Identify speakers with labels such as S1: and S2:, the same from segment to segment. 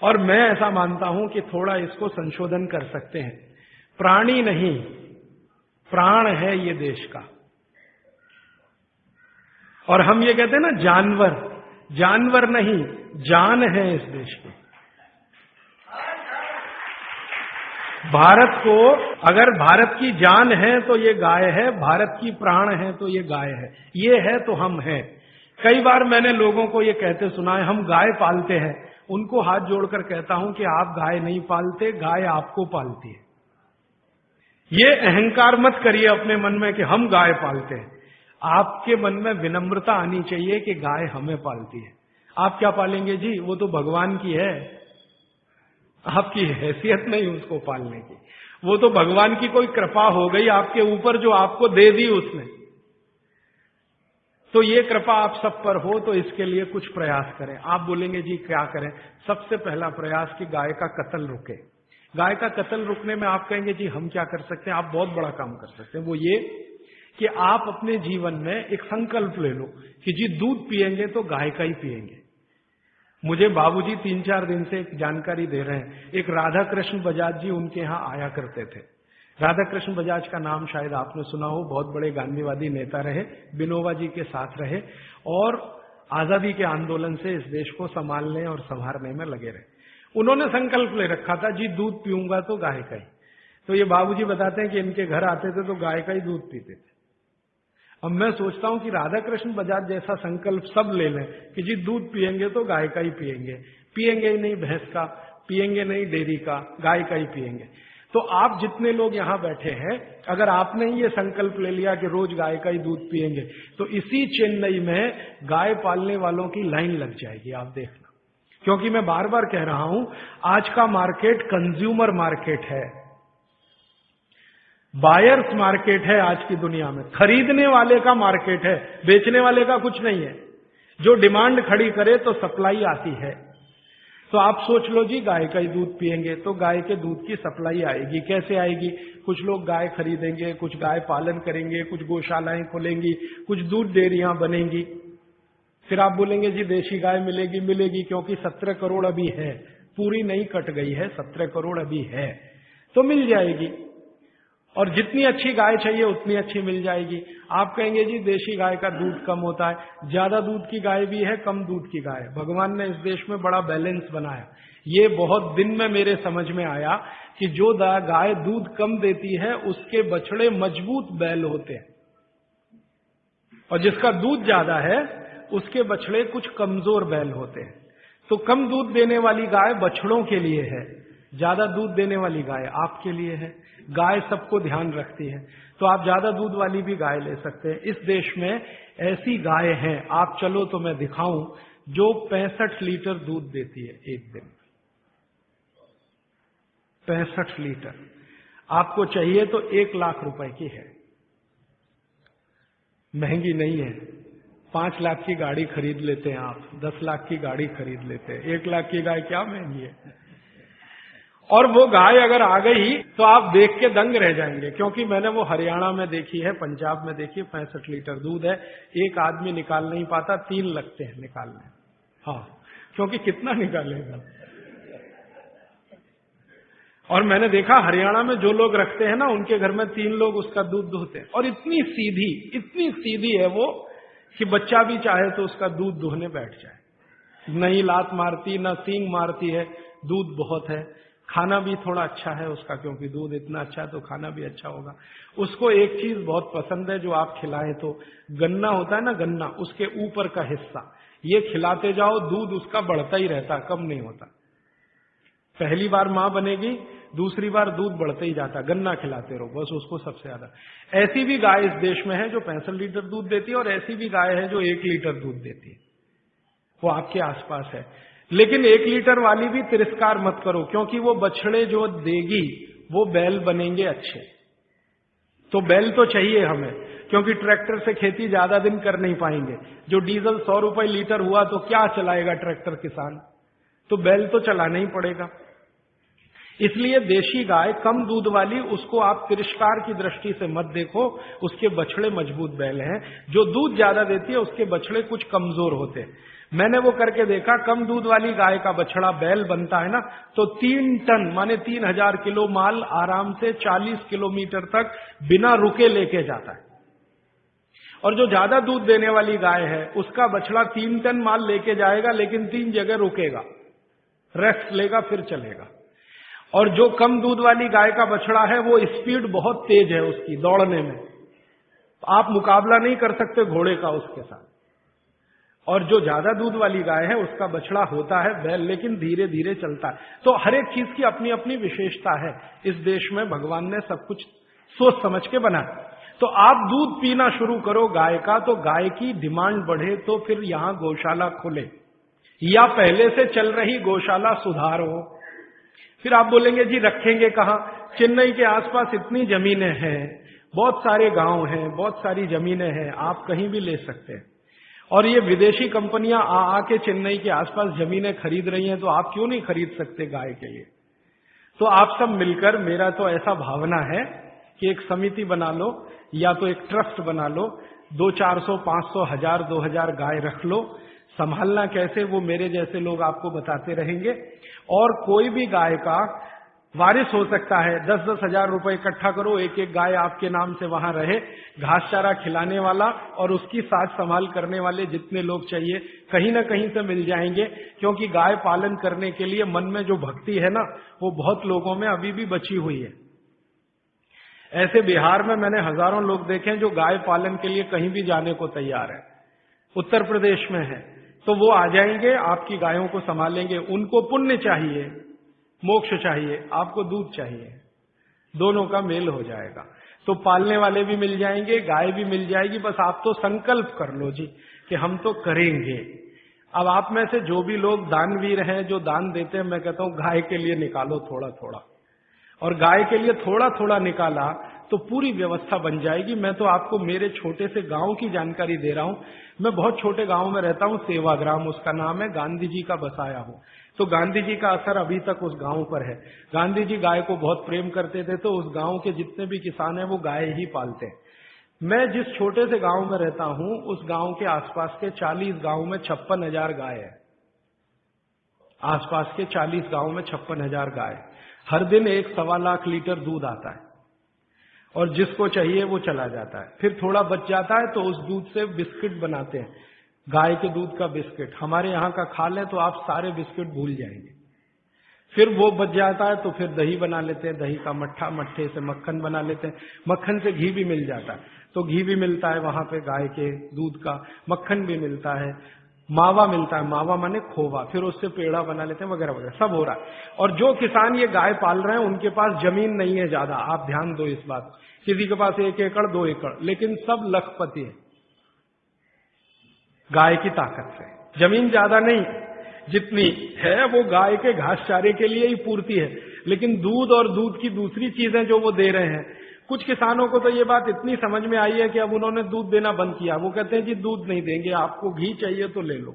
S1: और मैं ऐसा मानता हूं कि थोड़ा इसको संशोधन कर सकते हैं। प्राणी नहीं, प्राण है ये देश का। और हम ये कहते हैं ना जानवर, जानवर नहीं, जान है इस देश की। भारत को अगर भारत की जान है तो ये गाय है, भारत की प्राण है तो ये गाय है, ये है तो हम हैं। कई बार मैंने लोगों को ये कहते सुना है हम गाय पालते हैं, उनको हाथ जोड़कर कहता हूं कि आप गाय नहीं पालते, गाय आपको पालती है। ये अहंकार मत करिए अपने मन में कि हम गाय पालते हैं। आपके मन में विनम्रता आनी चाहिए कि गाय हमें पालती है। आप क्या पालेंगे जी, वो तो भगवान की है, आपकी हैसियत नहीं उसको पालने की। वो तो भगवान की कोई कृपा हो गई आपके ऊपर जो आपको दे दी उसने। तो ये कृपा आप सब पर हो तो इसके लिए कुछ प्रयास करें। आप बोलेंगे जी क्या करें? सबसे पहला प्रयास कि गाय का कत्ल रुके। गाय का कत्ल रुकने में आप कहेंगे जी हम क्या कर सकते हैं? आप बहुत बड़ा काम कर सकते हैं। वो ये कि आप अपने जीवन में एक संकल्प ले लो कि जी दूध पिएंगे तो गाय का ही पिएंगे। मुझे बाबूजी 3-4 दिन से एक जानकारी दे रहे हैं। एक राधा कृष्ण बजाज जी उनके यहां आया करते थे। राधा कृष्ण बजाज का नाम शायद आपने सुना हो, बहुत बड़े गांधीवादी नेता रहे, विनोबा जी के साथ रहे और आजादी के आंदोलन से इस देश को संभालने और संवारने में लगे रहे। उन्होंने संकल्प ले रखा था जी दूध पीऊंगा तो गाय का ही। तो ये बाबूजी बताते हैं कि इनके घर आते थे तो गाय का ही दूध पीते थे। अब मैं सोचता हूं कि राधा कृष्ण बजाज जैसा संकल्प सब ले लें कि जी दूध पिएंगे तो गाय का ही पिएंगे, पिएंगे ही नहीं भैंस का, पिएंगे नहीं डेयरी का, गाय का ही पिएंगे। तो आप जितने लोग यहां बैठे हैं, अगर आपने ये संकल्प ले लिया कि रोज गाय का ही दूध पिएंगे तो इसी चेन्नई में गाय पालने वालों की लाइन लग जाएगी, आप देखना। क्योंकि मैं बार बार कह रहा हूं आज का मार्केट कंज्यूमर मार्केट है, बायर्स मार्केट है। आज की दुनिया में खरीदने वाले का मार्केट है, बेचने वाले का कुछ नहीं है। जो डिमांड खड़ी करे तो सप्लाई आती है। तो आप सोच लो जी गाय का ही दूध पिएंगे तो गाय के दूध की सप्लाई आएगी। कैसे आएगी? कुछ लोग गाय खरीदेंगे, कुछ गाय पालन करेंगे, कुछ गौशालाएं खोलेंगी, कुछ दूध डेयरियां बनेंगी। फिर आप बोलेंगे जी देशी गाय मिलेगी, मिलेगी क्योंकि 17 करोड़ अभी है, पूरी नहीं कट गई है, 17 करोड़ अभी है, तो मिल जाएगी। और जितनी अच्छी गाय चाहिए उतनी अच्छी मिल जाएगी। आप कहेंगे जी देशी गाय का दूध कम होता है, ज्यादा दूध की गाय भी है, कम दूध की गाय है। भगवान ने इस देश में बड़ा बैलेंस बनाया। ये बहुत दिन में मेरे समझ में आया कि जो गाय दूध कम देती है उसके बछड़े मजबूत बैल होते हैं, और जिसका दूध ज्यादा है उसके बछड़े कुछ कमजोर बैल होते हैं। तो कम दूध देने वाली गाय बछड़ों के लिए है, ज्यादा दूध देने वाली गाय आपके लिए है। गाय सबको ध्यान रखती है, तो आप ज्यादा दूध वाली भी गाय ले सकते हैं। इस देश में ऐसी गाय हैं, आप चलो तो मैं दिखाऊं, जो 65 लीटर दूध देती है एक दिन। 65 लीटर। आपको चाहिए तो 1 लाख रुपए की है, महंगी नहीं है। 5 लाख की गाड़ी खरीद लेते हैं आप, 10 लाख की गाड़ी खरीद लेते हैं। 1 लाख की गाय क्या महंगी है? और वो गाय अगर आ गई तो आप देख के दंग रह जाएंगे, क्योंकि मैंने वो हरियाणा में देखी है, पंजाब में देखी है। 65 लीटर दूध है, एक आदमी निकाल नहीं पाता, 3 लगते हैं निकालने। हाँ, क्योंकि कितना निकालेगा। और मैंने देखा हरियाणा में जो लोग रखते हैं ना, उनके घर में 3 लोग उसका दूध दुहते हैं। और इतनी सीधी है वो कि बच्चा भी चाहे तो उसका दूध दुहने बैठ जाए। नहीं लात मारती, ना सींग मारती है, दूध बहुत है। खाना भी थोड़ा अच्छा है उसका, क्योंकि दूध इतना अच्छा है तो खाना भी अच्छा होगा। उसको एक चीज बहुत पसंद है जो आप खिलाएं तो, गन्ना होता है ना, गन्ना, उसके ऊपर का हिस्सा ये खिलाते जाओ, दूध उसका बढ़ता ही रहता, कम नहीं होता। पहली बार मां बनेगी, दूसरी बार दूध बढ़ते ही जाता, गन्ना खिलाते रहो बस उसको सबसे ज्यादा। ऐसी भी गाय इस देश में है जो 65 लीटर दूध देती है, और ऐसी भी गाय है जो 1 लीटर दूध देती है, वो आपके आसपास है। लेकिन 1 लीटर वाली भी तिरस्कार मत करो, क्योंकि वो बछड़े जो देगी वो बैल बनेंगे अच्छे। तो बैल तो चाहिए हमें, क्योंकि ट्रैक्टर से खेती ज्यादा दिन कर नहीं पाएंगे। जो डीजल 100 रुपए लीटर हुआ तो क्या चलाएगा ट्रैक्टर किसान? तो बैल तो चलाना ही पड़ेगा। इसलिए देशी गाय कम दूध वाली, उसको आप तिरस्कार की दृष्टि से मत देखो, उसके बछड़े मजबूत बैल हैं। जो दूध ज्यादा देती है उसके बछड़े कुछ कमजोर होते हैं। मैंने वो करके देखा, कम दूध वाली गाय का बछड़ा बैल बनता है ना, तो 3 टन माने 3000 किलो माल आराम से 40 किलोमीटर तक बिना रुके लेके जाता है। और जो ज्यादा दूध देने वाली गाय है उसका बछड़ा 3 टन माल लेके जाएगा, लेकिन 3 जगह रुकेगा, रेस्ट लेगा, फिर चलेगा। और जो कम दूध वाली गाय का बछड़ा है वो स्पीड बहुत तेज है उसकी दौड़ने में, आप मुकाबला नहीं कर सकते घोड़े का उसके साथ। और जो ज्यादा दूध वाली गाय है उसका बछड़ा होता है बैल, लेकिन धीरे धीरे चलता है। तो हर एक चीज की अपनी अपनी विशेषता है। इस देश में भगवान ने सब कुछ सोच समझ के बनाया। तो आप दूध पीना शुरू करो गाय का, तो गाय की डिमांड बढ़े, तो फिर यहां गौशाला खोले, या पहले से चल रही गौशाला सुधारो। फिर आप बोलेंगे जी रखेंगे कहां? चेन्नई के आसपास इतनी जमीनें हैं, बहुत सारे गांव हैं, बहुत सारी जमीनें हैं, आप कहीं भी ले सकते हैं। और ये विदेशी कंपनियां आके चेन्नई के आसपास जमीनें खरीद रही हैं, तो आप क्यों नहीं खरीद सकते गाय के लिए? तो आप सब मिलकर, मेरा तो ऐसा भावना है कि एक समिति बना लो या तो एक ट्रस्ट बना लो, 200-400, 500, 1000, 2000 गाय रख लो। संभालना कैसे वो मेरे जैसे लोग आपको बताते रहेंगे। और कोई भी गाय का वारिस हो सकता है। 10-10 हजार रुपए इकट्ठा करो, एक एक गाय आपके नाम से वहां रहे, घास चारा खिलाने वाला और उसकी साथ संभाल करने वाले जितने लोग चाहिए कहीं ना कहीं से मिल जाएंगे। क्योंकि गाय पालन करने के लिए मन में जो भक्ति है ना, वो बहुत लोगों में अभी भी बची हुई है। ऐसे बिहार में मैंने हजारों लोग देखे हैं जो गाय पालन के लिए कहीं भी जाने को तैयार है। उत्तर प्रदेश में है, तो वो आ जाएंगे, आपकी गायों को संभालेंगे। उनको पुण्य चाहिए, मोक्ष चाहिए, आपको दूध चाहिए, दोनों का मेल हो जाएगा। तो पालने वाले भी मिल जाएंगे, गाय भी मिल जाएगी। बस आप तो संकल्प कर लो जी कि हम तो करेंगे। अब आप में से जो भी लोग दानवीर हैं, जो दान देते हैं, मैं कहता हूं गाय के लिए निकालो थोड़ा थोड़ा, और गाय के लिए थोड़ा थोड़ा निकाला तो पूरी व्यवस्था बन जाएगी। मैं तो आपको मेरे छोटे से गांव की जानकारी दे रहा हूं। मैं बहुत छोटे गांव में रहता हूं, सेवाग्राम उसका नाम है, गांधी जी का बसाया हूं। तो गांधी जी का असर अभी तक उस गांव पर है। गांधी जी गाय को बहुत प्रेम करते थे, तो उस गांव के जितने भी किसान हैं वो गाय ही पालते हैं। मैं जिस छोटे से गांव में रहता हूं, उस गांव के आसपास के 40 गांव में 56,000 गाय है। आसपास के 40 गांव में 56,000 गाय। हर दिन 1-1.25 लाख लीटर दूध आता है, और जिसको चाहिए वो चला जाता है। फिर थोड़ा बच जाता है तो उस दूध से बिस्किट बनाते हैं, गाय के दूध का बिस्किट। हमारे यहाँ का खा लें तो आप सारे बिस्किट भूल जाएंगे। फिर वो बच जाता है तो फिर दही बना लेते हैं, दही का मट्ठा, मट्ठे से मक्खन बना लेते हैं, मक्खन से घी भी मिल जाता है। तो घी भी मिलता है वहां पे गाय के दूध का, मक्खन भी मिलता है, मावा मिलता है, मावा माने खोवा, फिर उससे पेड़ा बना लेते हैं, वगैरह वगैरह सब हो रहा है। और जो किसान ये गाय पाल रहे हैं उनके पास जमीन नहीं है ज्यादा, आप ध्यान दो इस बात। किसी के पास 1 एकड़ 2 एकड़, लेकिन सब लखपति है गाय की ताकत से। जमीन ज्यादा नहीं, जितनी है वो गाय के घास चारे के लिए ही पूर्ति है। लेकिन दूध और दूध की दूसरी चीजें जो वो दे रहे हैं, कुछ किसानों को तो ये बात इतनी समझ में आई है कि अब उन्होंने दूध देना बंद किया। वो कहते हैं जी दूध नहीं देंगे, आपको घी चाहिए तो ले लो,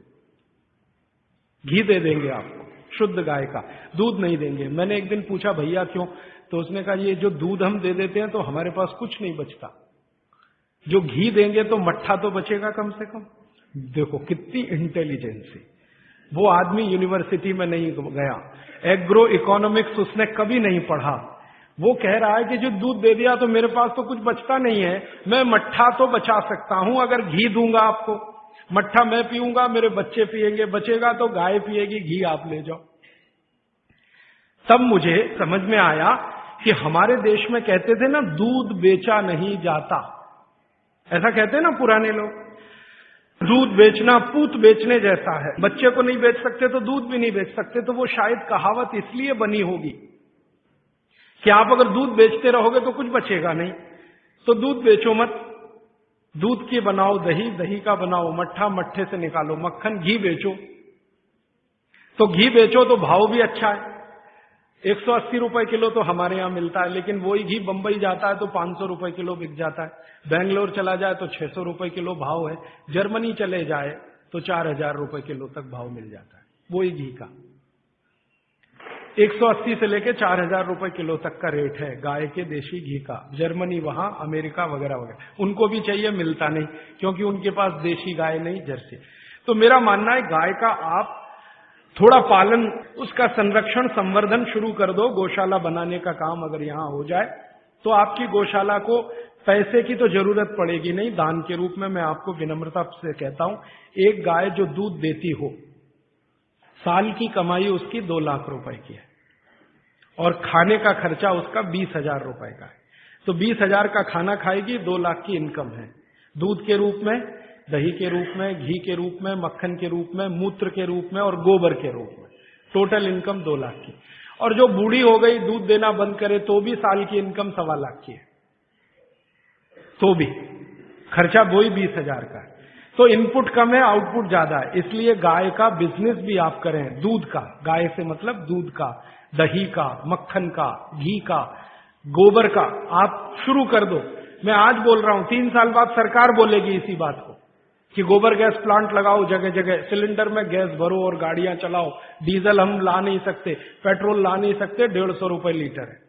S1: घी दे देंगे आपको, शुद्ध गाय का, दूध नहीं देंगे। मैंने एक दिन पूछा भैया क्यों? तो उसने कहा ये जो दूध हम दे देते हैं तो हमारे पास कुछ नहीं बचता, जो घी देंगे तो मट्ठा तो बचेगा कम से कम। देखो कितनी इंटेलिजेंसी। वो आदमी यूनिवर्सिटी में नहीं गया, एग्रो इकोनॉमिक्स उसने कभी नहीं पढ़ा। वो कह रहा है कि जो दूध दे दिया तो मेरे पास तो कुछ बचता नहीं है, मैं मट्ठा तो बचा सकता हूं अगर घी दूंगा आपको। मट्ठा मैं पीऊंगा, मेरे बच्चे पिएंगे, बचेगा तो गाय पिएगी, घी आप ले जाओ। तब मुझे समझ में आया कि हमारे देश में कहते थे ना, दूध बेचा नहीं जाता, ऐसा कहते हैं ना पुराने लोग। दूध बेचना पूत बेचने जैसा है। बच्चे को नहीं बेच सकते तो दूध भी नहीं बेच सकते। तो वो शायद कहावत इसलिए बनी होगी कि आप अगर दूध बेचते रहोगे तो कुछ बचेगा नहीं, तो दूध बेचो मत। दूध की बनाओ दही, दही का बनाओ मट्ठा, मट्ठे से निकालो मक्खन, घी बेचो। तो घी बेचो तो भाव भी अच्छा है। 180 रुपए किलो तो हमारे यहां मिलता है, लेकिन वही घी बंबई जाता है तो 500 रुपए किलो बिक जाता है। बेंगलोर चला जाए तो 600 रुपए किलो भाव है। जर्मनी चले जाए तो 4000 रुपए किलो तक भाव मिल जाता है वही घी का। 180 से लेके 4000 रुपए किलो तक का रेट है गाय के देशी घी का। जर्मनी, वहां अमेरिका वगैरह वगैरह, उनको भी चाहिए, मिलता नहीं, क्योंकि उनके पास देशी गाय नहीं, जर्सी। तो मेरा मानना है गाय का आप थोड़ा पालन, उसका संरक्षण, संवर्धन शुरू कर दो। गौशाला बनाने का काम अगर यहां हो जाए तो आपकी गौशाला को पैसे की तो जरूरत पड़ेगी नहीं, दान के रूप में मैं आपको विनम्रता से कहता हूं, एक गाय जो दूध देती हो, साल की कमाई उसकी 2 लाख रुपए की है और खाने का खर्चा उसका 20,000 रुपए का है। तो 20,000 का खाना खाएगी, 2 लाख की इनकम है। दूध के रूप में, दही के रूप में, घी के रूप में, मक्खन के रूप में, मूत्र के रूप में और गोबर के रूप में, टोटल इनकम 2 लाख की। और जो बूढ़ी हो गई, दूध देना बंद करे तो भी साल की इनकम 1.25 लाख की है, तो भी खर्चा वही 20,000 का है। तो इनपुट कम है, आउटपुट ज्यादा है। इसलिए गाय का बिजनेस भी आप करें, दूध का, गाय से मतलब दूध का, दही का, मक्खन का, घी का, गोबर का, आप शुरू कर दो। मैं आज बोल रहा हूं, 3 साल बाद सरकार बोलेगी इसी बात को कि गोबर गैस प्लांट लगाओ जगह जगह, सिलेंडर में गैस भरो और गाड़ियां चलाओ। डीजल हम ला नहीं सकते, पेट्रोल ला नहीं सकते, 150 रुपए लीटर है।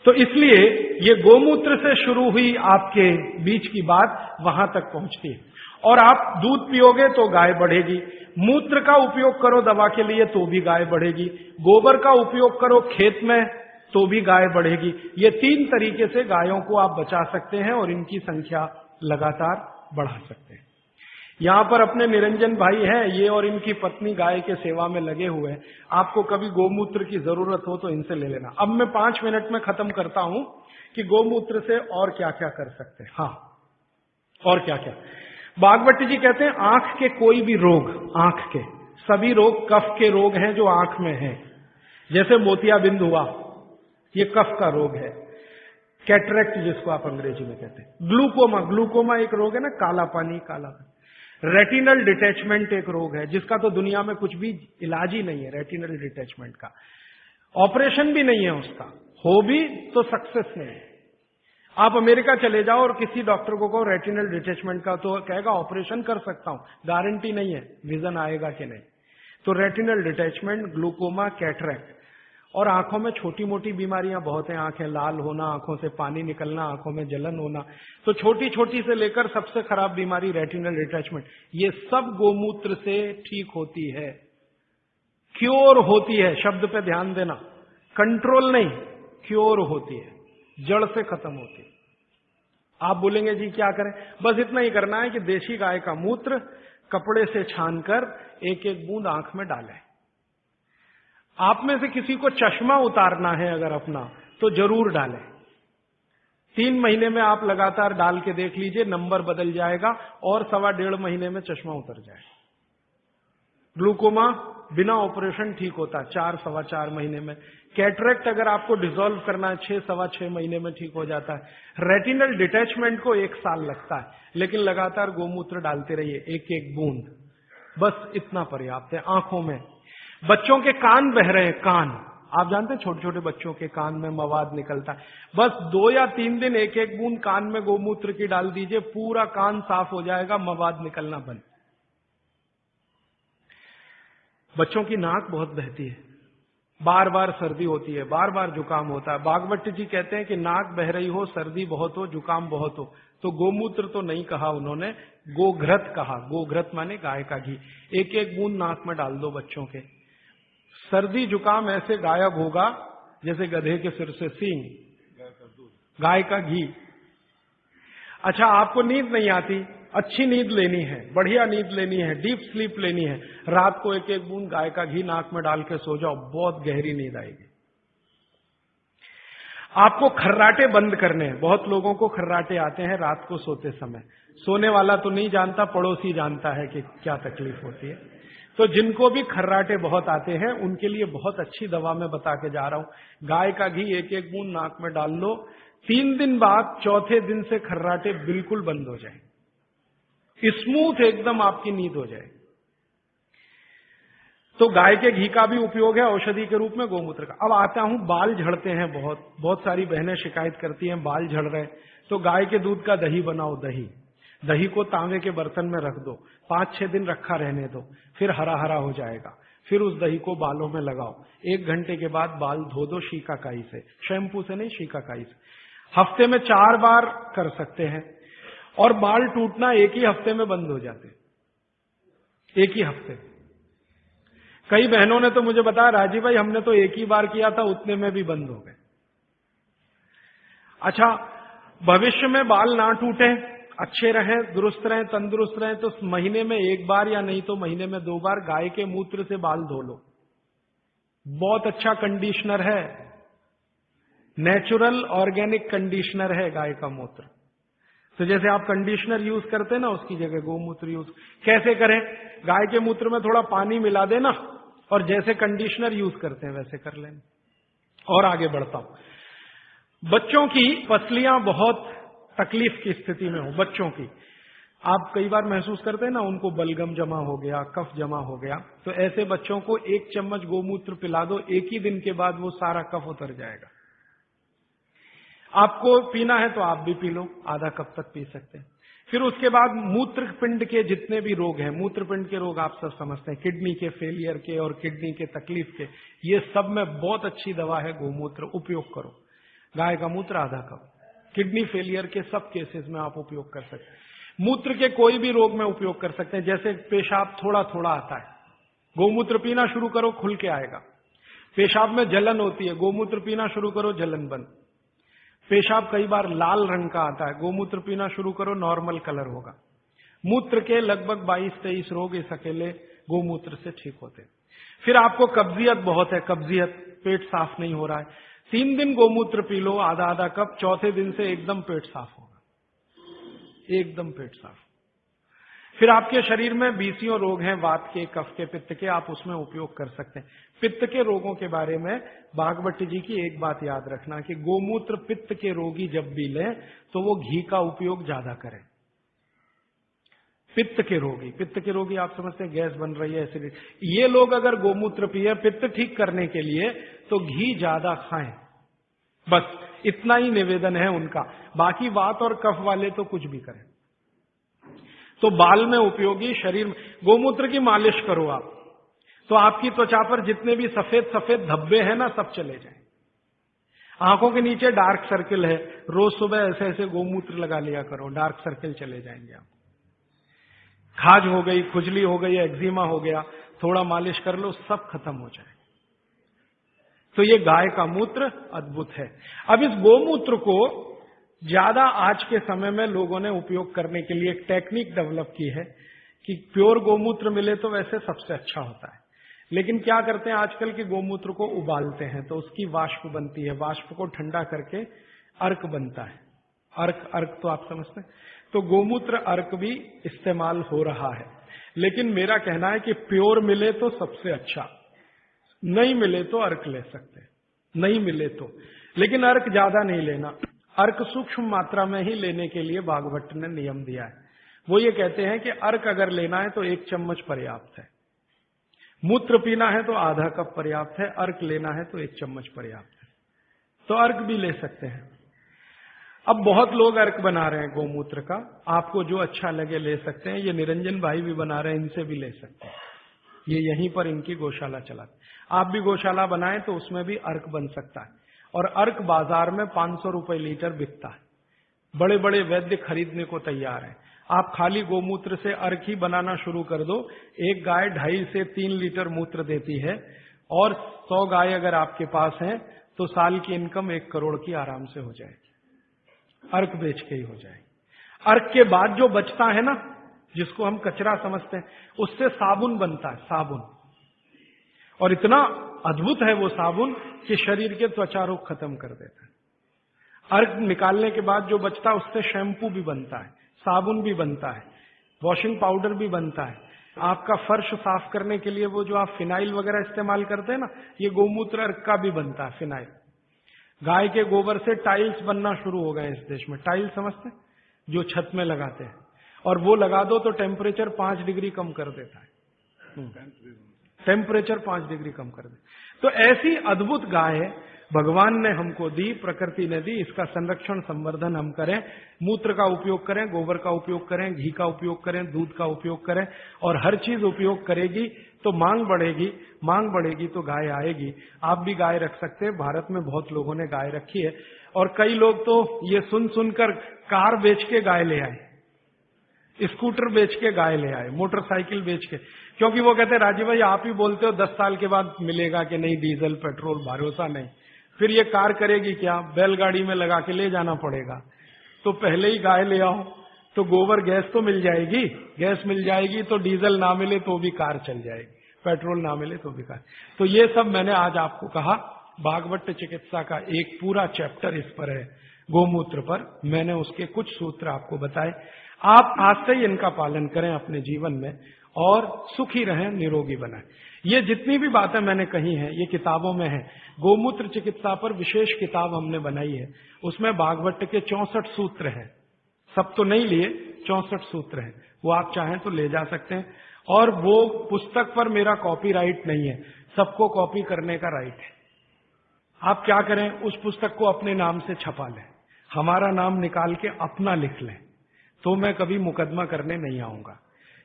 S1: तो इसलिए ये गोमूत्र से शुरू हुई आपके बीच की बात वहां तक पहुंचती है। और आप दूध पियोगे तो गाय बढ़ेगी, मूत्र का उपयोग करो दवा के लिए तो भी गाय बढ़ेगी, गोबर का उपयोग करो खेत में तो भी गाय बढ़ेगी। ये 3 तरीके से गायों को आप बचा सकते हैं और इनकी संख्या लगातार बढ़ा सकते हैं। यहां पर अपने निरंजन भाई हैं, ये और इनकी पत्नी गाय के सेवा में लगे हुए हैं। आपको कभी गोमूत्र की जरूरत हो तो इनसे ले लेना। अब मैं 5 मिनट में खत्म करता हूं कि गोमूत्र से और क्या क्या कर सकते हैं। हाँ, और क्या क्या। बागवती जी कहते हैं आंख के कोई भी रोग, आंख के सभी रोग कफ के रोग हैं जो आंख में हैं। जैसे मोतियाबिंद हुआ, ये कफ का रोग है। कैटरेक्ट जिसको आप अंग्रेजी में कहते हैं, ग्लूकोमा, ग्लूकोमा एक रोग है ना, काला पानी, काला पानी। रेटिनल डिटैचमेंट एक रोग है जिसका तो दुनिया में कुछ भी इलाज ही नहीं है, रेटिनल डिटैचमेंट का ऑपरेशन भी नहीं है, उसका हो भी तो सक्सेस नहीं है। आप अमेरिका चले जाओ और किसी डॉक्टर को कहो रेटिनल डिटैचमेंट का, तो कहेगा ऑपरेशन कर सकता हूं, गारंटी नहीं है विजन आएगा कि नहीं। तो रेटिनल डिटैचमेंट, ग्लूकोमा, कैटरेक्ट। और आंखों में छोटी मोटी बीमारियां बहुत हैं, आंखें लाल होना, आंखों से पानी निकलना, आंखों में जलन होना। तो छोटी छोटी से लेकर सबसे खराब बीमारी रेटिनल डिटैचमेंट, ये सब गोमूत्र से ठीक होती है, क्योर होती है। शब्द पे ध्यान देना, कंट्रोल नहीं, क्योर होती है, जड़ से खत्म होती है। आप बोलेंगे जी क्या करें? बस इतना ही करना है कि देशी गाय का मूत्र कपड़े से छानकर 1-1 बूंद आंख में डालें। आप में से किसी को चश्मा उतारना है अगर अपना, तो जरूर डालें। 3 महीने में आप लगातार डाल के देख लीजिए, नंबर बदल जाएगा और 1.25 महीने में चश्मा उतर जाएगा। ग्लूकोमा बिना ऑपरेशन ठीक होता 4-4.25 महीने में। कैटरेक्ट अगर आपको डिसॉल्व करना है 6-6.25 महीने में ठीक हो जाता है। रेटिनल डिटैचमेंट को 1 साल लगता है, लेकिन लगातार गोमूत्र डालते रहिए 1-1 बूंद, बस इतना पर्याप्त है। आंखों में, बच्चों के कान बह रहे हैं, कान, आप जानते हैं छोटे छोटे बच्चों के कान में मवाद निकलता है, बस 2 या 3 दिन 1-1 बूंद कान में गोमूत्र की डाल दीजिए, पूरा कान साफ हो जाएगा, मवाद निकलना बंद। बच्चों की नाक बहुत बहती है, बार बार सर्दी होती है, बार बार जुकाम होता है। बागवती जी कहते हैं कि नाक बह रही हो, सर्दी बहुत हो, जुकाम बहुत हो, तो गोमूत्र तो नहीं कहा उन्होंने, गोघृत कहा। गोघृत माने गाय का घी। 1-1 बूंद नाक में डाल दो बच्चों के, सर्दी जुकाम ऐसे गायब होगा जैसे गधे के सिर से सींग। गाय का घी। अच्छा, आपको नींद नहीं आती, अच्छी नींद लेनी है, बढ़िया नींद लेनी है, डीप स्लीप लेनी है, रात को 1-1 बूंद गाय का घी नाक में डाल के सो जाओ, बहुत गहरी नींद आएगी। आपको खर्राटे बंद करने हैं। बहुत लोगों को खर्राटे आते हैं रात को सोते समय, सोने वाला तो नहीं जानता, पड़ोसी जानता है कि क्या तकलीफ होती है। तो जिनको भी खर्राटे बहुत आते हैं उनके लिए बहुत अच्छी दवा मैं बता के जा रहा हूं। गाय का घी 1-1 बूंद नाक में डाल लो, 3 दिन बाद, चौथे दिन से खर्राटे बिल्कुल बंद हो जाए, स्मूथ एकदम आपकी नींद हो जाए। तो गाय के घी का भी उपयोग है औषधि के रूप में, गोमूत्र का। अब आता हूं, बाल झड़ते हैं बहुत सारी बहनें शिकायत करती हैं बाल झड़ रहे, तो गाय के दूध का दही बनाओ। दही को तांबे के बर्तन में रख दो, 5-6 दिन रखा रहने दो, फिर हरा हरा हो जाएगा। फिर उस दही को बालों में लगाओ, 1 घंटे के बाद बाल धो दो शीकाकाई से, शैम्पू से नहीं, शीकाकाई से। हफ्ते में 4 बार कर सकते हैं, और बाल टूटना 1 ही हफ्ते में बंद हो जाते। एक ही हफ्ते। कई बहनों ने तो मुझे बताया, राजीव भाई हमने तो एक ही बार किया था, उतने में भी बंद हो गए। अच्छा, भविष्य में बाल ना टूटे, अच्छे रहें, दुरुस्त रहें, तंदुरुस्त रहें, तो महीने में एक बार या नहीं तो महीने में 2 बार गाय के मूत्र से बाल धो लो। बहुत अच्छा कंडीशनर है, नेचुरल ऑर्गेनिक कंडीशनर है गाय का मूत्र। तो जैसे आप कंडीशनर यूज करते हैं ना, उसकी जगह गोमूत्र यूज कैसे करें? गाय के मूत्र में थोड़ा पानी मिला देना और जैसे कंडीशनर यूज करते हैं वैसे कर लेना। और आगे बढ़ता हूं। बच्चों की पसलियां बहुत तकलीफ की स्थिति में हो, बच्चों की आप कई बार महसूस करते हैं ना, उनको बलगम जमा हो गया, कफ जमा हो गया, तो ऐसे बच्चों को 1 चम्मच गोमूत्र पिला दो, एक ही दिन के बाद वो सारा कफ उतर जाएगा। आपको पीना है तो आप भी पी लो, आधा कप तक पी सकते हैं। फिर उसके बाद मूत्रपिंड के जितने भी रोग हैं, मूत्रपिंड के रोग आप सब समझते हैं, किडनी के फेलियर के और किडनी के तकलीफ के, ये सब में बहुत अच्छी दवा है गोमूत्र, उपयोग करो। गाय का मूत्र आधा कप, किडनी फेलियर के सब केसेस में आप उपयोग कर सकते हैं। मूत्र के कोई भी रोग में उपयोग कर सकते हैं, जैसे पेशाब थोड़ा थोड़ा आता है, गोमूत्र पीना शुरू करो, खुल के आएगा। पेशाब में जलन होती है, गोमूत्र पीना शुरू करो, जलन बंद। पेशाब कई बार लाल रंग का आता है, गोमूत्र पीना शुरू करो, नॉर्मल कलर होगा। मूत्र के लगभग 22-23 रोग इस अकेले गोमूत्र से ठीक होते हैं। फिर आपको कब्जियत बहुत है, कब्जियत, पेट साफ नहीं हो रहा है, 3 दिन गोमूत्र पी लो, आधा आधा कप, चौथे दिन से एकदम पेट साफ होगा, एकदम पेट साफ। फिर आपके शरीर में 20 रोग हैं, वात के, कफ के, पित्त के, आप उसमें उपयोग कर सकते हैं। पित्त के रोगों के बारे में बागवती जी की एक बात याद रखना कि गोमूत्र पित्त के रोगी जब भी लें तो वो घी का उपयोग ज्यादा करें। पित्त के रोगी आप समझते हैं गैस बन रही है, एसिडिटी, ये लोग अगर गोमूत्र पिए पित्त ठीक करने के लिए तो घी ज्यादा खाएं, बस इतना ही निवेदन है उनका। बाकी वात और कफ वाले तो कुछ भी करें। तो बाल में उपयोगी, शरीर में गोमूत्र की मालिश करो आप, तो आपकी त्वचा पर जितने भी सफेद सफेद धब्बे हैं ना, सब चले जाएं। आंखों के नीचे डार्क सर्किल है, रोज सुबह ऐसे ऐसे गोमूत्र लगा लिया करो, डार्क सर्किल चले जाएंगे आप। खाज हो गई, खुजली हो गई, एक्जिमा हो गया, थोड़ा मालिश कर लो, सब खत्म हो जाए। तो ये गाय का मूत्र अद्भुत है। अब इस गोमूत्र को ज्यादा आज के समय में लोगों ने उपयोग करने के लिए एक टेक्निक डेवलप की है कि प्योर गोमूत्र मिले तो वैसे सबसे अच्छा होता है, लेकिन क्या करते हैं आजकल के गोमूत्र को उबालते हैं तो उसकी वाष्प बनती है, वाष्प को ठंडा करके अर्क बनता है। अर्क तो आप समझते हैं, तो गोमूत्र अर्क भी इस्तेमाल हो रहा है। लेकिन मेरा कहना है कि प्योर मिले तो सबसे अच्छा, नहीं मिले तो अर्क ले सकते हैं, नहीं मिले तो, लेकिन अर्क ज्यादा नहीं लेना। अर्क सूक्ष्म मात्रा में ही लेने के लिए भागवत ने नियम दिया है। वो ये कहते हैं कि अर्क अगर लेना है तो 1 चम्मच पर्याप्त है, मूत्र पीना है तो आधा कप पर्याप्त है, अर्क लेना है तो 1 चम्मच पर्याप्त है। तो अर्क भी ले सकते हैं। अब बहुत लोग अर्क बना रहे हैं गोमूत्र का, आपको जो अच्छा लगे ले सकते हैं। ये निरंजन भाई भी बना रहे हैं, इनसे भी ले सकते हैं, ये यहीं पर इनकी गौशाला चलाते। आप भी गौशाला बनाएं तो उसमें भी अर्क बन सकता है। और अर्क बाजार में 500 रुपए लीटर बिकता है, बड़े बड़े वैद्य खरीदने को तैयार हैं। आप खाली गोमूत्र से अर्क ही बनाना शुरू कर दो, एक गाय 2.5 से 3 लीटर मूत्र देती है, और 100 गाय अगर आपके पास हैं तो साल की इनकम 1 करोड़ की आराम से हो जाएगी, अर्क बेच के ही हो जाएगी। अर्क के बाद जो बचता है ना, जिसको हम कचरा समझते हैं, उससे साबुन बनता है, साबुन, और इतना अद्भुत है वो साबुन कि शरीर के त्वचा रोग खत्म कर देता है। अर्क निकालने के बाद जो बचता है उससे शैम्पू भी बनता है, साबुन भी बनता है, वॉशिंग पाउडर भी बनता है। आपका फर्श साफ करने के लिए वो जो आप फिनाइल वगैरह इस्तेमाल करते हैं ना, ये गोमूत्र अर्क का भी बनता है, फिनाइल। गाय के गोबर से टाइल्स बनना शुरू हो गए इस देश में, टाइल्स समझते हैं, जो छत में लगाते हैं, और वो लगा दो तो टेम्परेचर 5 डिग्री कम कर देता है, टेम्परेचर 5 डिग्री कम कर दे। तो ऐसी अद्भुत गाय भगवान ने हमको दी, प्रकृति ने दी, इसका संरक्षण संवर्धन हम करें, मूत्र का उपयोग करें, गोबर का उपयोग करें, घी का उपयोग करें, दूध का उपयोग करें, और हर चीज उपयोग करेगी तो मांग बढ़ेगी, मांग बढ़ेगी तो गाय आएगी। आप भी गाय रख सकते हैं, भारत में बहुत लोगों ने गाय रखी है, और कई लोग तो ये सुन सुनकर कार बेच के गाय ले आए स्कूटर बेच के गाय ले आए, मोटरसाइकिल बेच के, क्योंकि वो कहते राजीव भाई आप ही बोलते हो 10 साल के बाद मिलेगा कि नहीं डीजल पेट्रोल, भरोसा नहीं, फिर ये कार करेगी क्या, बैलगाड़ी में लगा के ले जाना पड़ेगा, तो पहले ही गाय ले आओ तो गोबर गैस तो मिल जाएगी, गैस मिल जाएगी तो डीजल ना मिले तो भी कार चल जाएगी, पेट्रोल ना मिले तो भी कार। तो ये सब मैंने आज आपको कहा। भागवत चिकित्सा का एक पूरा चैप्टर इस पर है, गोमूत्र पर, मैंने उसके कुछ सूत्र आपको बताए। आप आज से ही इनका पालन करें अपने जीवन में और सुखी रहें, निरोगी बनाएं। ये जितनी भी बातें मैंने कही हैं ये किताबों में है। गोमूत्र चिकित्सा पर विशेष किताब हमने बनाई है, उसमें भागवत के 64 सूत्र हैं, सब तो नहीं लिए, 64 सूत्र हैं, वो आप चाहें तो ले जा सकते हैं। और वो पुस्तक पर मेरा कॉपीराइट नहीं है, सबको कॉपी करने का राइट है। आप क्या करें, उस पुस्तक को अपने नाम से छपा लें, हमारा नाम निकाल के अपना लिख लें, तो मैं कभी मुकदमा करने नहीं आऊंगा,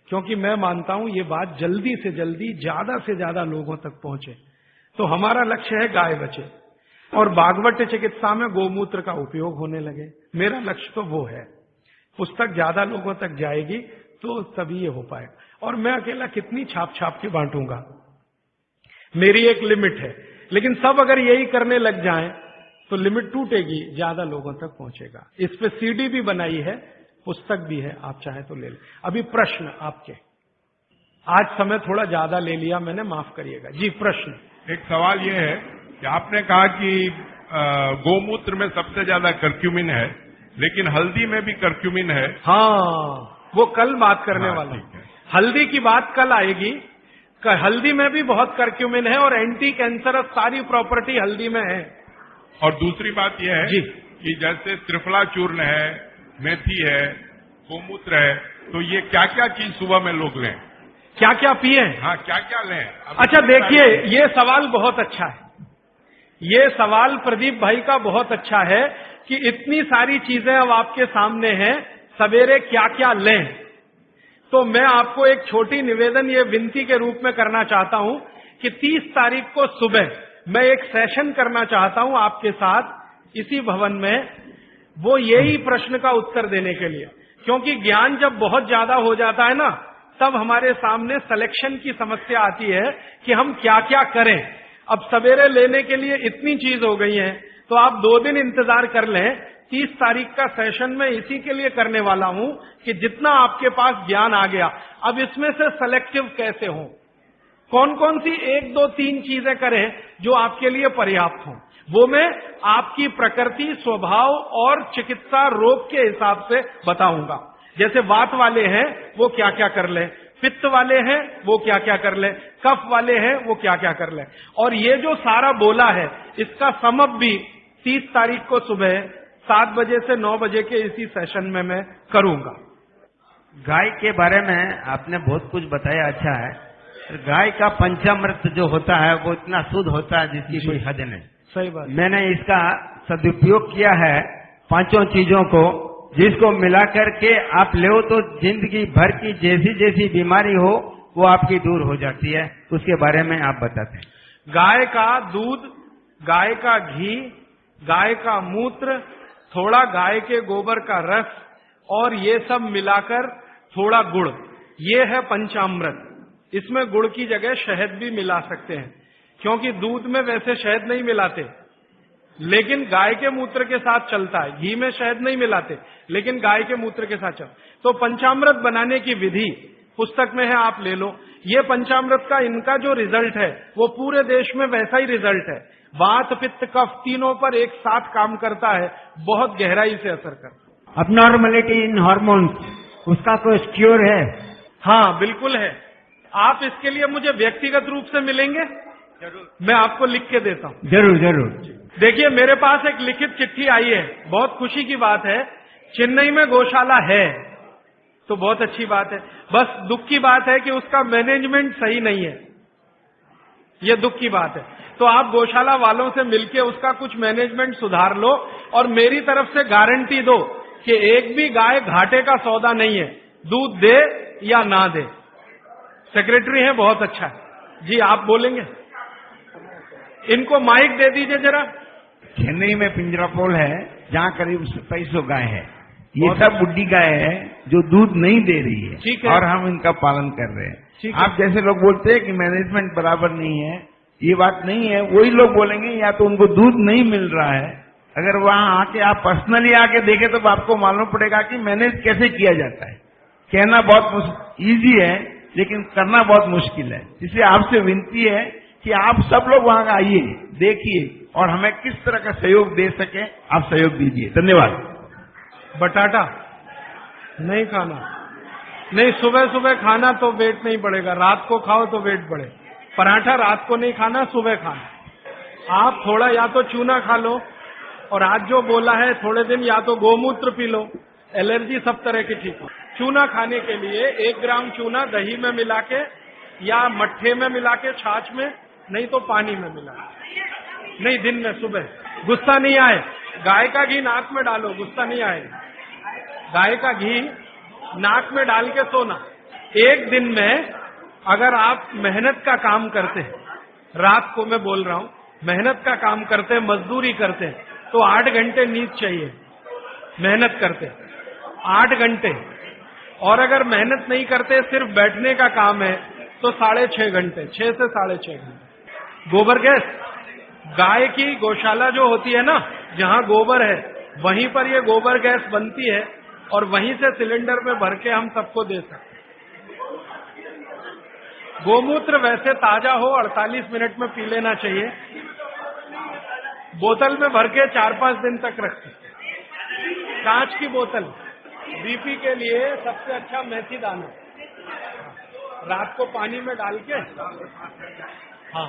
S1: क्योंकि मैं मानता हूं ये बात जल्दी से जल्दी ज्यादा से ज्यादा लोगों तक पहुंचे। तो हमारा लक्ष्य है गाय बचे और भागवत चिकित्सा में गोमूत्र का उपयोग होने लगे, मेरा लक्ष्य तो वो है। पुस्तक ज्यादा लोगों तक जाएगी तो तभी ये हो पाएगा। और मैं अकेला कितनी छाप छाप के बांटूंगा, मेरी एक लिमिट है, लेकिन सब अगर यही करने लग जाएं तो लिमिट टूटेगी, ज्यादा लोगों तक पहुंचेगा। इस पे सीडी भी बनाई है, पुस्तक भी है, आप चाहें तो ले लें। अभी प्रश्न आपके, आज समय थोड़ा ज्यादा ले लिया मैंने, माफ करिएगा जी। प्रश्न,
S2: एक सवाल यह है कि आपने कहा कि गोमूत्र में सबसे ज्यादा कर्क्यूमिन है, लेकिन हल्दी में भी कर्क्यूमिन है।
S1: हाँ, वो कल बात करने वाला है। हल्दी की बात कल आएगी। हल्दी में भी बहुत कर्क्यूमिन है और एंटी कैंसरस सारी प्रॉपर्टी हल्दी में है।
S2: और दूसरी बात यह है
S1: जी
S2: कि जैसे त्रिफला चूर्ण है, मेथी है, गोमूत्र है, तो ये क्या क्या चीज सुबह में लोग लें,
S1: क्या क्या पिए?
S2: हाँ, क्या क्या लें?
S1: अच्छा देखिए, ये सवाल बहुत अच्छा है, ये सवाल प्रदीप भाई का बहुत अच्छा है कि इतनी सारी चीजें अब आपके सामने हैं, सवेरे क्या क्या लें। तो मैं आपको एक छोटी निवेदन, ये विनती के रूप में करना चाहता हूं कि 30 तारीख को सुबह मैं एक सेशन करना चाहता हूं आपके साथ इसी भवन में, वो यही प्रश्न का उत्तर देने के लिए, क्योंकि ज्ञान जब बहुत ज्यादा हो जाता है ना, तब हमारे सामने सिलेक्शन की समस्या आती है कि हम क्या क्या करें। अब सवेरे लेने के लिए इतनी चीज हो गई है, तो आप 2 दिन इंतजार कर लें। 30 तारीख का सेशन में इसी के लिए करने वाला हूं कि जितना आपके पास ज्ञान आ गया, अब इसमें से सेलेक्टिव कैसे हो, कौन कौन सी 1, 2, 3 चीजें करें जो आपके लिए पर्याप्त हों, वो मैं आपकी प्रकृति, स्वभाव और चिकित्सा रोग के हिसाब से बताऊंगा। जैसे वात वाले हैं वो क्या क्या कर लें, पित्त वाले हैं वो क्या क्या कर लें, कफ वाले हैं वो क्या क्या कर लें। और ये जो सारा बोला है इसका समअप भी 30 तारीख को सुबह 7 बजे से 9 बजे के इसी सेशन में मैं करूंगा।
S3: गाय के बारे में आपने बहुत कुछ बताया, अच्छा है। गाय का पंचामृत जो होता है वो इतना शुद्ध होता है जिसकी कोई हद नहीं।
S1: सही बात।
S3: मैंने इसका सदुपयोग किया है 5 चीजों को, जिसको मिलाकर के आप ले तो जिंदगी भर की जैसी जैसी बीमारी हो वो आपकी दूर हो जाती है। उसके बारे में आप बताते हैं।
S1: गाय का दूध, गाय का घी, गाय का मूत्र, थोड़ा गाय के गोबर का रस और ये सब मिलाकर थोड़ा गुड़, ये है पंचामृत। इसमें गुड़ की जगह शहद भी मिला सकते हैं, क्योंकि दूध में वैसे शहद नहीं मिलाते, लेकिन गाय के मूत्र के साथ चलता है। घी में शहद नहीं मिलाते, लेकिन गाय के मूत्र के साथ चलता। तो पंचामृत बनाने की विधि पुस्तक में है, आप ले लो। ये पंचामृत का इनका जो रिजल्ट है वो पूरे देश में वैसा ही रिजल्ट है। वात, पित्त, कफ तीनों पर एक साथ काम करता है, बहुत गहराई से असर करता है।
S3: अबनॉर्मलिटी इन हार्मोन्स, उसका कोई क्योर है?
S1: हाँ बिल्कुल है। आप इसके लिए मुझे व्यक्तिगत रूप से मिलेंगे? जरूर, मैं आपको लिख के देता हूँ।
S3: जरूर जरूर।
S1: देखिए, मेरे पास एक लिखित चिट्ठी आई है, बहुत खुशी की बात है। चेन्नई में गौशाला है तो बहुत अच्छी बात है, बस दुख की बात है कि उसका मैनेजमेंट सही नहीं है, ये दुख की बात है। तो आप गौशाला वालों से मिलके उसका कुछ मैनेजमेंट सुधार लो और मेरी तरफ से गारंटी दो कि एक भी गाय घाटे का सौदा नहीं है, दूध दे या ना दे। सेक्रेटरी है, बहुत अच्छा है जी, आप बोलेंगे? इनको माइक दे दीजिए जरा।
S3: चेन्नई में पिंजरापोल है जहाँ करीब 250 गाय है।
S4: ये सब बुड्ढी गाय है जो दूध नहीं दे रही है,
S1: ठीक है।
S4: और हम इनका पालन कर रहे हैं।
S1: ठीक है।
S4: आप जैसे लोग बोलते हैं कि मैनेजमेंट बराबर नहीं है, ये बात नहीं है। वही लोग बोलेंगे या तो उनको दूध नहीं मिल रहा है, अगर वहां आके आप पर्सनली आके देखें तो आपको मालूम पड़ेगा कि मैनेज कैसे किया जाता है। कहना बहुत इजी है लेकिन करना बहुत मुश्किल है। इसलिए आपसे विनती है कि आप सब लोग वहां आइए, देखिए, और हमें किस तरह का सहयोग दे सके आप सहयोग दीजिए। धन्यवाद।
S1: बटाटा नहीं खाना, नहीं सुबह सुबह खाना तो वेट नहीं बढ़ेगा, रात को खाओ तो वेट बढ़े। पराठा रात को नहीं खाना, सुबह खाना। आप थोड़ा या तो चूना खा लो, और आज जो बोला है थोड़े दिन या तो गोमूत्र पी लो, एलर्जी सब तरह की ठीक हो। चूना खाने के लिए 1 ग्राम चूना दही में मिला के या मट्ठे में मिला के, छाछ में, नहीं तो पानी में मिला, नहीं दिन में सुबह। गुस्सा नहीं आए, गाय का घी नाक में डालो, गुस्सा नहीं आएगा। गाय का घी नाक में डाल के सोना। एक दिन में अगर आप मेहनत का काम करते हैं, रात को मैं बोल रहा हूं, मेहनत का काम करते हैं, मजदूरी करते हैं, तो 8 घंटे नींद चाहिए। मेहनत करते 8 घंटे, और अगर मेहनत नहीं करते सिर्फ बैठने का काम है तो 6.5 घंटे, 6 से 6.5 घंटे। गोबर गैस, गाय की गौशाला जो होती है ना, जहां गोबर है वहीं पर ये गोबर गैस बनती है, और वहीं से सिलेंडर में भर के हम सबको दे सकते हैं। गोमूत्र वैसे ताजा हो 48 मिनट में पी लेना चाहिए। बोतल में भर के 4-5 दिन तक रखें, कांच की बोतल। बीपी के लिए सबसे अच्छा मेथी दाना, रात को पानी में डाल के, हाँ